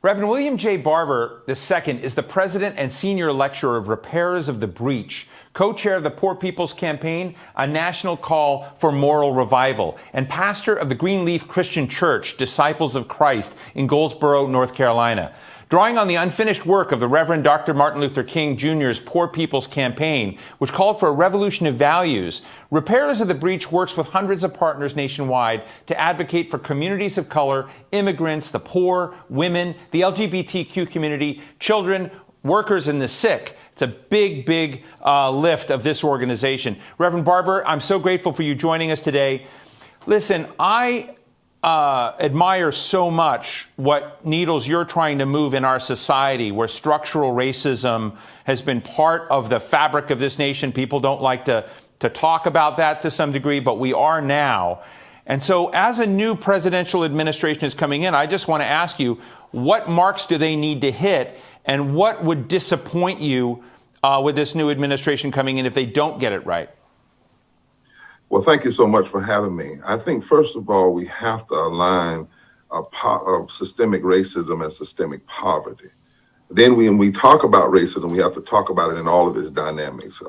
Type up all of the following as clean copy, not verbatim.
Reverend William J. Barber II is the president and senior lecturer of Repairers of the Breach, co-chair of the Poor People's Campaign, a national call for moral revival, and pastor of the Greenleaf Christian Church, Disciples of Christ in Goldsboro, North Carolina. Drawing on the unfinished work of the Reverend Dr. Martin Luther King Jr.'s Poor People's Campaign, which called for a revolution of values, Repairers of the Breach works with hundreds of partners nationwide to advocate for communities of color, immigrants, the poor, women, the LGBTQ community, children, workers, and the sick. It's a big, big lift of this organization. Reverend Barber, I'm so grateful for you joining us today. Listen, I admire so much what needles you're trying to move in our society, where structural racism has been part of the fabric of this nation. People don't like to talk about that to some degree, but we are now. And so as a new presidential administration is coming in, I just want to ask you, what marks do they need to hit, and what would disappoint you with this new administration coming in if they don't get it right? Well, thank you so much for having me. I think, first of all, we have to align systemic racism and systemic poverty. Then when we talk about racism, we have to talk about it in all of its dynamics.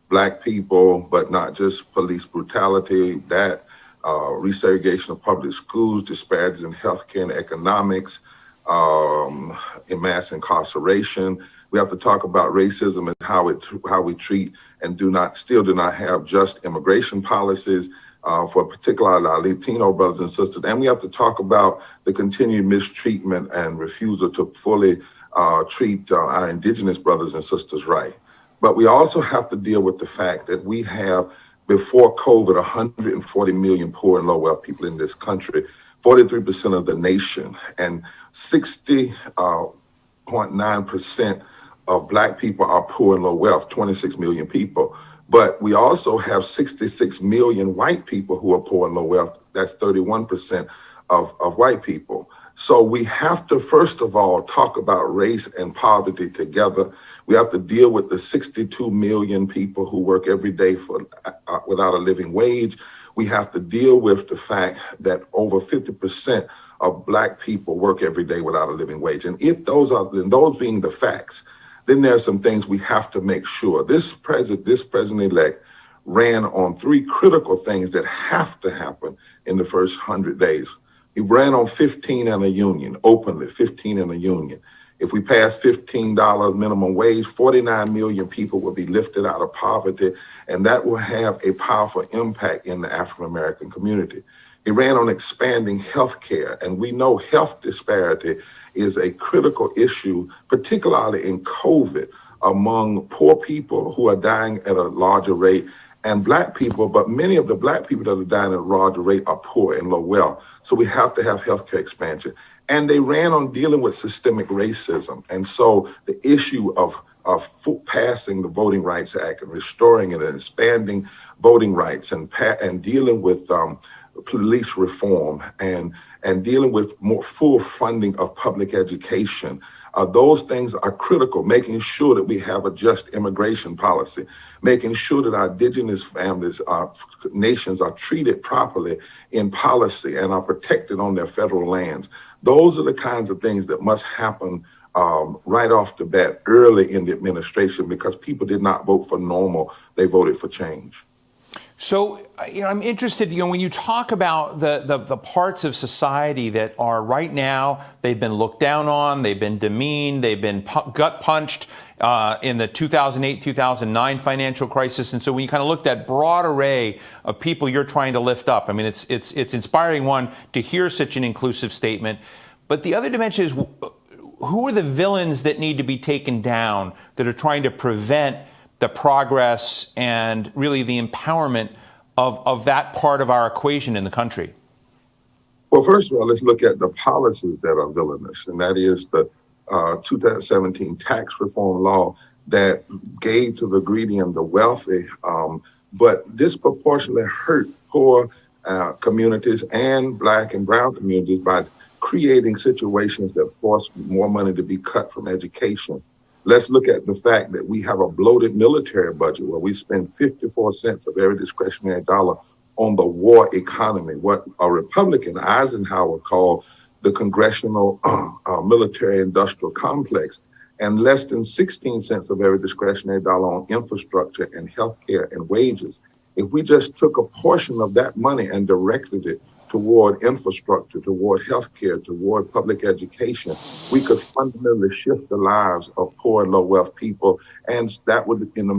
Black people, but not just police brutality, that resegregation of public schools, disparities in healthcare and economics, in mass incarceration. We have to talk about racism and how we treat and still do not have just immigration policies for particularly our Latino brothers and sisters. And we have to talk about the continued mistreatment and refusal to fully treat our indigenous brothers and sisters right. But we also have to deal with the fact that we have, before COVID, 140 million poor and low wealth people in this country, 43% of the nation, and 60.9% of Black people are poor and low wealth, 26 million people. But we also have 66 million white people who are poor and low wealth. That's 31% of white people. So we have to, first of all, talk about race and poverty together. We have to deal with the 62 million people who work every day without a living wage. We have to deal with the fact that over 50% of Black people work every day without a living wage. And if those being the facts, then there are some things we have to make sure. This president-elect ran on three critical things that have to happen in the first 100 days. He ran on 15 and a union, openly, 15 and a union. If we pass $15 minimum wage, 49 million people will be lifted out of poverty, and that will have a powerful impact in the African-American community. He ran on expanding health care, and we know health disparity is a critical issue, particularly in COVID, among poor people who are dying at a larger rate, and Black people, but many of the Black people that are dying at a larger rate are poor and low wealth. So we have to have healthcare expansion. And they ran on dealing with systemic racism. And so the issue of passing the Voting Rights Act and restoring it and expanding voting rights and dealing with police reform and dealing with more full funding of public education. Those things are critical, making sure that we have a just immigration policy, making sure that our indigenous families, our nations are treated properly in policy and are protected on their federal lands. Those are the kinds of things that must happen right off the bat early in the administration, because people did not vote for normal, they voted for change. So, I'm interested, when you talk about the parts of society that are right now, they've been looked down on, they've been demeaned, they've been gut punched in the 2008-2009 financial crisis. And so when you kind of look at that broad array of people you're trying to lift up, I mean, it's inspiring, one, to hear such an inclusive statement. But the other dimension is, who are the villains that need to be taken down that are trying to prevent the progress and really the empowerment of that part of our equation in the country? Well, first of all, let's look at the policies that are villainous, and that is the 2017 tax reform law that gave to the greedy and the wealthy, but disproportionately hurt poor communities and Black and brown communities by creating situations that force more money to be cut from education. Let's look at the fact that we have a bloated military budget where we spend 54 cents of every discretionary dollar on the war economy, what a Republican Eisenhower called the congressional military industrial complex, and less than 16 cents of every discretionary dollar on infrastructure and healthcare and wages. If we just took a portion of that money and directed it toward infrastructure, toward healthcare, toward public education, we could fundamentally shift the lives of poor and low wealth people. And that would, in a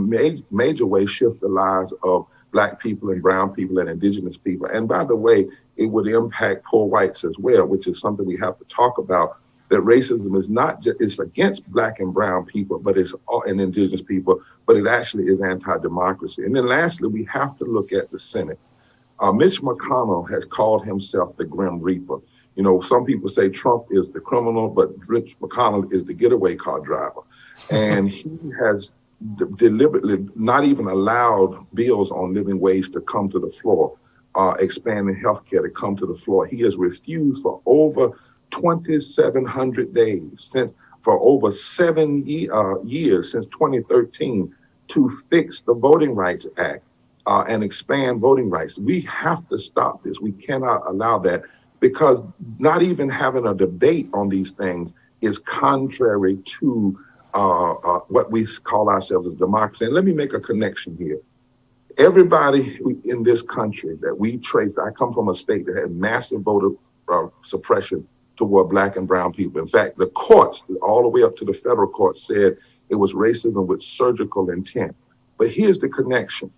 major way, shift the lives of Black people and brown people and indigenous people. And by the way, it would impact poor whites as well, which is something we have to talk about, that racism is not just, it's against Black and brown people, but it's all, and indigenous people, but it actually is anti-democracy. And then lastly, we have to look at the Senate. Mitch McConnell has called himself the Grim Reaper. You know, some people say Trump is the criminal, but Mitch McConnell is the getaway car driver. And he has deliberately not even allowed bills on living wage to come to the floor, expanding healthcare to come to the floor. He has refused for over 2,700 days, for over 7 years, since 2013, to fix the Voting Rights Act and expand voting rights. We have to stop this. We cannot allow that, because not even having a debate on these things is contrary to what we call ourselves as democracy. And let me make a connection here. Everybody in this country that we trace, I come from a state that had massive voter suppression toward Black and brown people. In fact, the courts, all the way up to the federal court, said it was racism with surgical intent. But here's the connection.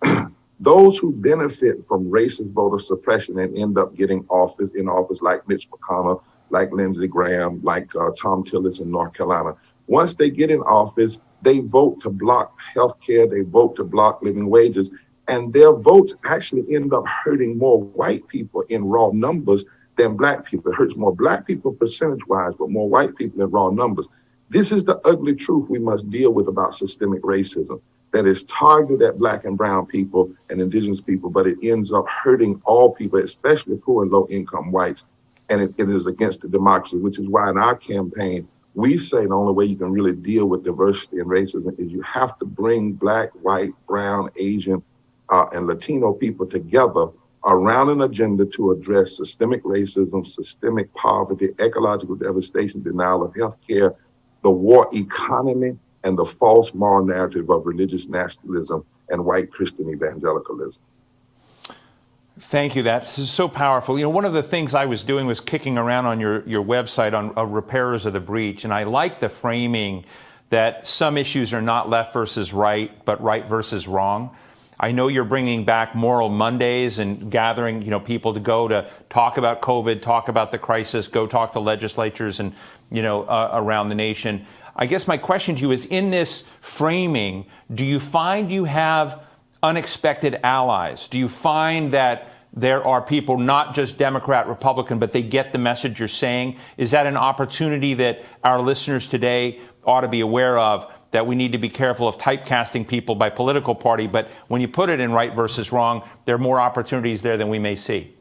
Those who benefit from racist voter suppression and end up getting in office like Mitch McConnell, like Lindsey Graham, like Tom Tillis in North Carolina, once they get in office, they vote to block healthcare, they vote to block living wages, and their votes actually end up hurting more white people in raw numbers than Black people. It hurts more Black people percentage-wise, but more white people in raw numbers. This is the ugly truth we must deal with about systemic racism, that is targeted at Black and brown people and indigenous people, but it ends up hurting all people, especially poor and low-income whites, and it is against the democracy, which is why in our campaign, we say the only way you can really deal with diversity and racism is you have to bring Black, white, brown, Asian, and Latino people together around an agenda to address systemic racism, systemic poverty, ecological devastation, denial of health care, the war economy, and the false moral narrative of religious nationalism and white Christian evangelicalism. Thank you. That's so powerful. You know, one of the things I was doing was kicking around on your website on repairers of the breach, and I like the framing that some issues are not left versus right, but right versus wrong. I know you're bringing back Moral Mondays and gathering, people to go to talk about COVID, talk about the crisis, go talk to legislatures and, around the nation. I guess my question to you is, in this framing, do you find you have unexpected allies? Do you find that there are people, not just Democrat, Republican, but they get the message you're saying? Is that an opportunity that our listeners today ought to be aware of, that we need to be careful of typecasting people by political party, but when you put it in right versus wrong, there are more opportunities there than we may see?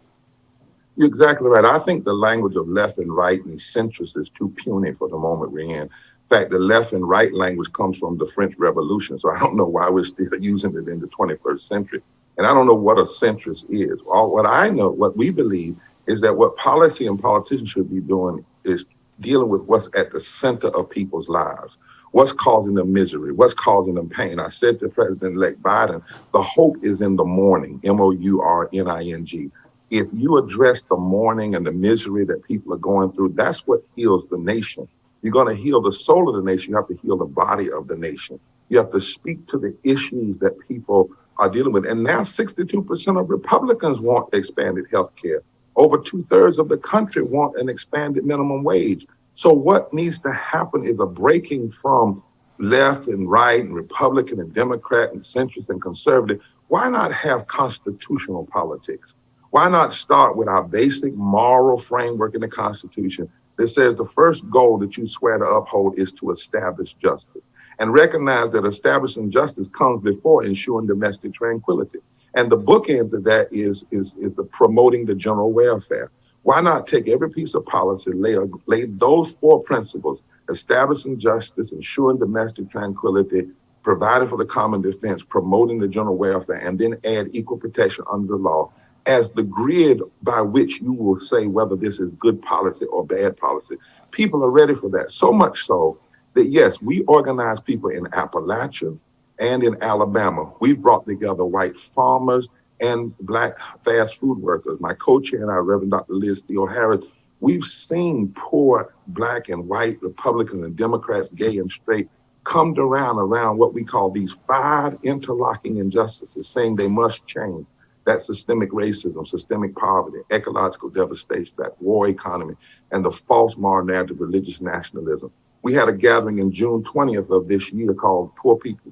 You're exactly right. I think the language of left and right and centrist is too puny for the moment we're in. In fact, the left and right language comes from the French Revolution, so I don't know why we're still using it in the 21st century. And I don't know what a centrist is. What I know, what we believe, is that what policy and politicians should be doing is dealing with what's at the center of people's lives. What's causing them misery? What's causing them pain? I said to President-elect Biden, the hope is in the mourning, mourning. If you address the mourning and the misery that people are going through, that's what heals the nation. You're going to heal the soul of the nation. You have to heal the body of the nation. You have to speak to the issues that people are dealing with. And now 62% of Republicans want expanded health care. Over 2/3 of the country want an expanded minimum wage. So what needs to happen is a breaking from left and right and Republican and Democrat and centrist and conservative. Why not have constitutional politics? Why not start with our basic moral framework in the Constitution that says the first goal that you swear to uphold is to establish justice, and recognize that establishing justice comes before ensuring domestic tranquility. And the bookend to that is the promoting the general welfare. Why not take every piece of policy, lay those four principles: establishing justice, ensuring domestic tranquility, providing for the common defense, promoting the general welfare, and then add equal protection under the law, as the grid by which you will say whether this is good policy or bad policy. People are ready for that. So much so that, yes, we organize people in Appalachia and in Alabama. We've brought together white farmers and black fast food workers. My co-chair and I, Reverend Dr. Liz Steele Harris, we've seen poor black and white, Republicans and Democrats, gay and straight, come around what we call these 5 interlocking injustices, saying they must change. That systemic racism, systemic poverty, ecological devastation, that war economy, and the false moral narrative, religious nationalism. We had a gathering in June 20th of this year called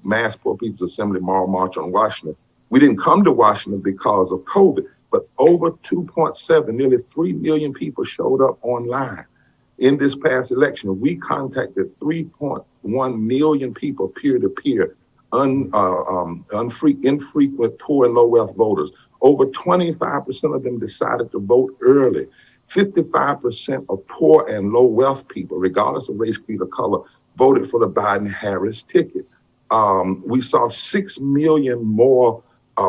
Mass Poor People's Assembly Moral March on Washington. We didn't come to Washington because of COVID, but over 2.7, nearly 3 million people showed up online. In this past election, we contacted 3.1 million people peer-to-peer, infrequent poor and low wealth voters. Over 25% of them decided to vote early. 55% of poor and low wealth people, regardless of race, creed, or color, voted for the Biden-Harris ticket. We saw 6 million more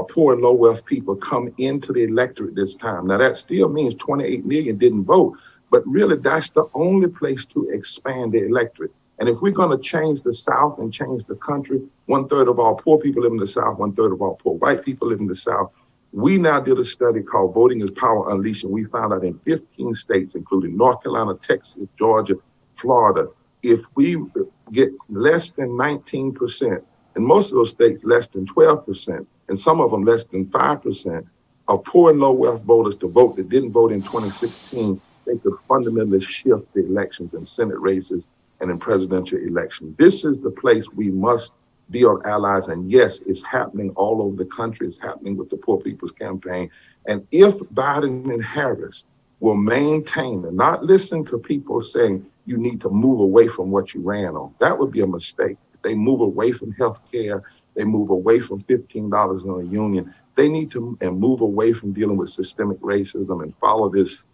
poor and low wealth people come into the electorate this time. Now that still means 28 million didn't vote, but really that's the only place to expand the electorate. And if we're going to change the South and change the country, 1/3 of all poor people live in the South, 1/3 of all poor white people live in the South. We now did a study called Voting is Power Unleashed, and we found out in 15 states, including North Carolina, Texas, Georgia, Florida, if we get less than 19%, in most of those states less than 12%, and some of them less than 5%, of poor and low wealth voters to vote that didn't vote in 2016, they could fundamentally shift the elections in Senate races and in presidential elections. This is the place we must be our allies. And yes, it's happening all over the country. It's happening with the Poor People's Campaign. And if Biden and Harris will maintain and not listen to people saying you need to move away from what you ran on, that would be a mistake. If they move away from health care, they move away from $15 in a union, they need to move away from dealing with systemic racism and follow this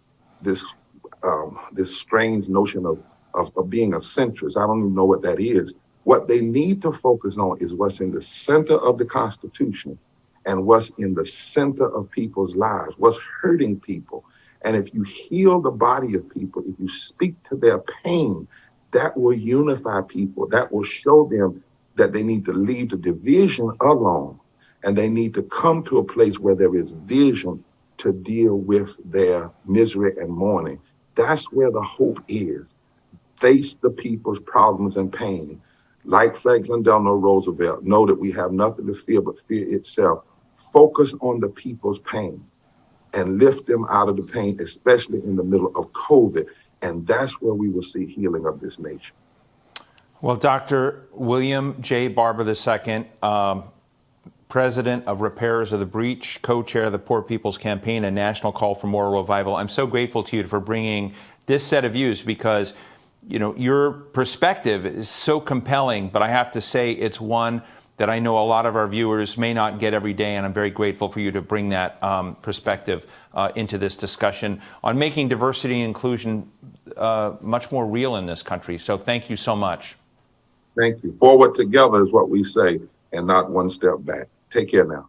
strange notion of being a centrist. I don't even know what that is. What they need to focus on is what's in the center of the Constitution and what's in the center of people's lives, what's hurting people. And if you heal the body of people, if you speak to their pain, that will unify people. That will show them that they need to leave the division alone, and they need to come to a place where there is vision to deal with their misery and mourning. That's where the hope is. Face the people's problems and pain. Like Franklin Delano Roosevelt, know that we have nothing to fear but fear itself. Focus on the people's pain and lift them out of the pain, especially in the middle of COVID. And that's where we will see healing of this nation. Well, Dr. William J. Barber II, President of Repairers of the Breach, co-chair of the Poor People's Campaign, a national call for moral revival. I'm so grateful to you for bringing this set of views because your perspective is so compelling, but I have to say it's one that I know a lot of our viewers may not get every day, and I'm very grateful for you to bring that perspective into this discussion on making diversity and inclusion much more real in this country. So thank you so much. Thank you. Forward together is what we say, and not one step back. Take care now.